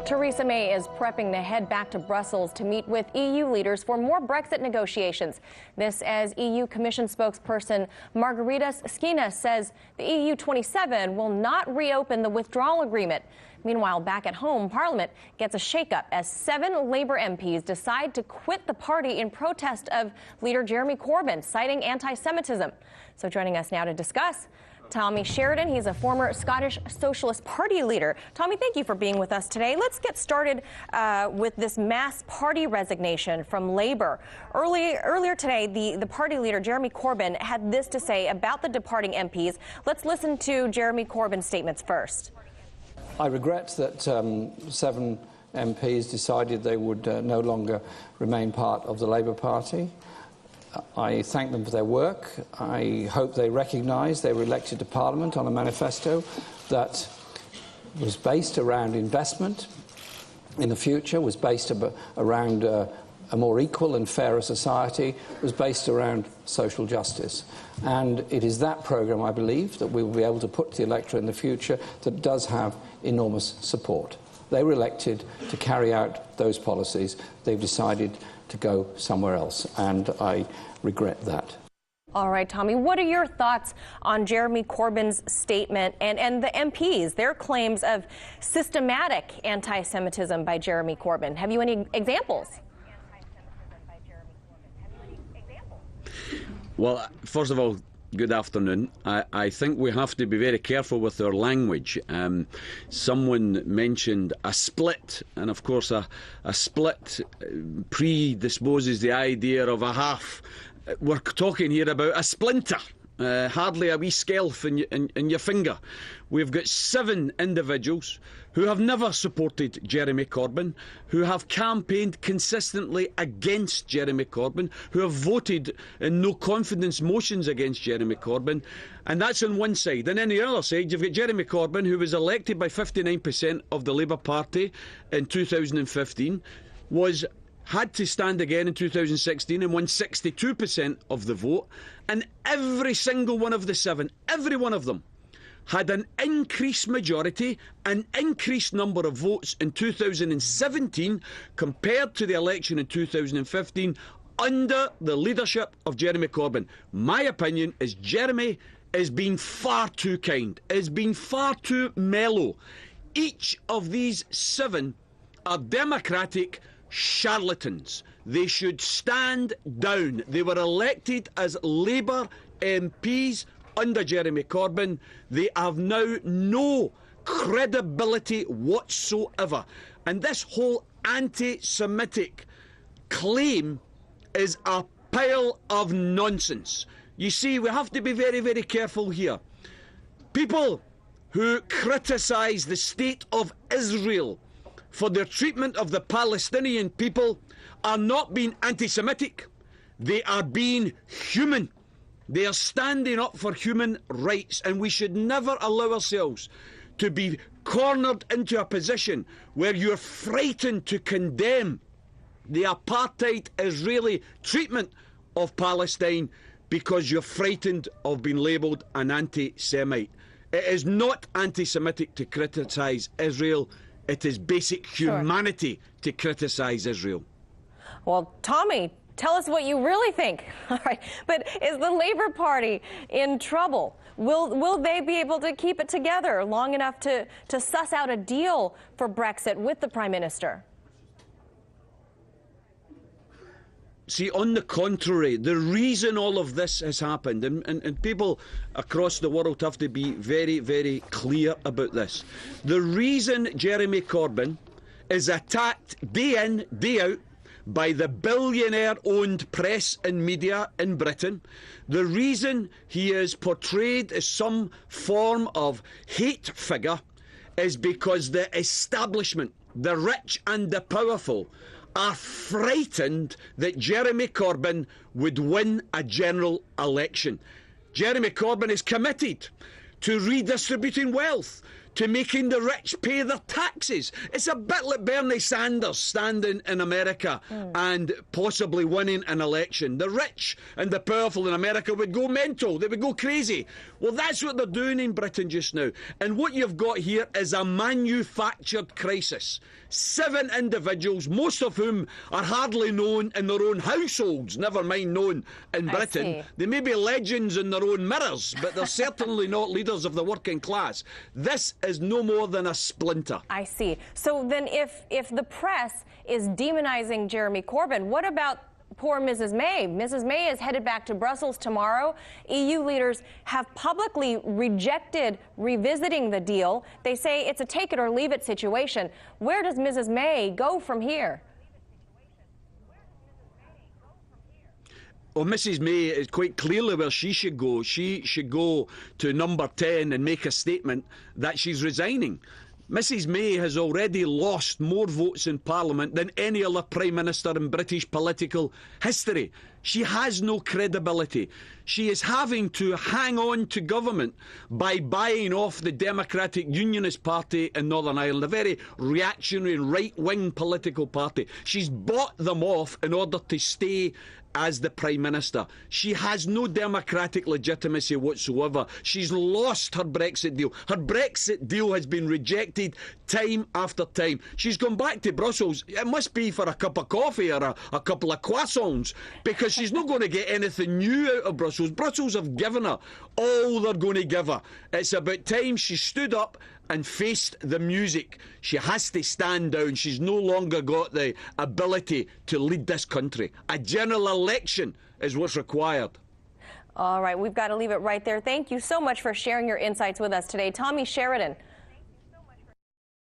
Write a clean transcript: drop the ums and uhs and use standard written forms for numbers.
Theresa May is prepping to head back to Brussels to meet with EU leaders for more Brexit negotiations. This as EU Commission spokesperson Margaritas Schinas says the EU 27 will not reopen the withdrawal agreement. Meanwhile, back at home, Parliament gets a shakeup as 7 Labour MPs decide to quit the party in protest of leader Jeremy Corbyn, citing anti-Semitism. So joining us now to discuss, Tommy Sheridan. He's a former Scottish Socialist Party leader. Tommy, thank you for being with us today. Let's get started with this mass party resignation from Labour. Earlier today, the party leader, Jeremy Corbyn, had this to say about the departing MPs. Let's listen to Jeremy Corbyn's statements first. I regret that 7 MPs decided they would no longer remain part of the Labour Party. I thank them for their work. I hope they recognise they were elected to Parliament on a manifesto that was based around investment in the future, was based around a more equal and fairer society, was based around social justice. And it is that programme, I believe, that we will be able to put to the electorate in the future that does have enormous support. They were elected to carry out those policies. They've decided to go somewhere else, and I regret that. All right, Tommy, what are your thoughts on Jeremy Corbyn's statement and the MPs, their claims of systematic anti-Semitism by Jeremy Corbyn? Have you any examples? Well, first of all, good afternoon. I think we have to be very careful with our language. Someone mentioned a split, and of course a split predisposes the idea of a half. We're talking here about a splinter, hardly a wee skelf in your finger. We've got 7 individuals who have never supported Jeremy Corbyn, who have campaigned consistently against Jeremy Corbyn, who have voted in no confidence motions against Jeremy Corbyn, and that's on one side. And on the other side, you've got Jeremy Corbyn, who was elected by 59% of the Labour Party in 2015, had to stand again in 2016 and won 62% of the vote, and every single one of the 7, every one of them, had an increased majority, an increased number of votes in 2017 compared to the election in 2015 under the leadership of Jeremy Corbyn. My opinion is Jeremy is being far too kind, is being far too mellow. Each of these 7 are democratic charlatans. They should stand down. They were elected as Labour MPs under Jeremy Corbyn. They have now no credibility whatsoever. And this whole anti-Semitic claim is a pile of nonsense. You see, we have to be very, very careful here. People who criticise the state of Israel for their treatment of the Palestinian people are not being anti-Semitic. They are being human. They are standing up for human rights, and we should never allow ourselves to be cornered into a position where you're frightened to condemn the apartheid Israeli treatment of Palestine because you're frightened of being labelled an anti-Semite. It is not anti-Semitic to criticise Israel. It is basic humanity to criticise Israel. Well, Tommy, tell us what you really think. All right. But is the Labour Party in trouble? Will they be able to keep it together long enough to suss out a deal for Brexit with the Prime Minister? See, on the contrary, the reason all of this has happened, and people across the world have to be very, very clear about this. The reason Jeremy Corbyn is attacked day in, day out by the billionaire-owned press and media in Britain, the reason he is portrayed as some form of hate figure is because the establishment, the rich and the powerful, are frightened that Jeremy Corbyn would win a general election. Jeremy Corbyn is committed to redistributing wealth, to making the rich pay their taxes. It's a bit like Bernie Sanders standing in America and possibly winning an election. The rich and the powerful in America would go mental. They would go crazy. Well, that's what they're doing in Britain just now. And what you've got here is a manufactured crisis. 7 individuals, most of whom are hardly known in their own households, never mind known in Britain. They may be legends in their own mirrors, but they're certainly not leaders of the working class. This is no more than a splinter. I see. So then if the press is demonizing Jeremy Corbyn, what about poor Mrs. May? Mrs. May is headed back to Brussels tomorrow. EU leaders have publicly rejected revisiting the deal. They say it's a take it or leave it situation. Where does Mrs. May go from here? Well, Mrs. May is quite clearly where she should go. She should go to number 10 and make a statement that she's resigning. Mrs. May has already lost more votes in Parliament than any other Prime Minister in British political history. She has no credibility. She is having to hang on to government by buying off the Democratic Unionist Party in Northern Ireland, a very reactionary and right-wing political party. She's bought them off in order to stay as the Prime Minister. She has no democratic legitimacy whatsoever. She's lost her Brexit deal. Her Brexit deal has been rejected time after time. She's gone back to Brussels. It must be for a cup of coffee or a couple of croissants, because she's not going to get anything new out of Brussels. Brussels have given her all they're going to give her. It's about time she stood up and faced the music. She has to stand down. She's no longer got the ability to lead this country. A general election is what's required. All right, we've got to leave it right there. Thank you so much for sharing your insights with us today. Tommy Sheridan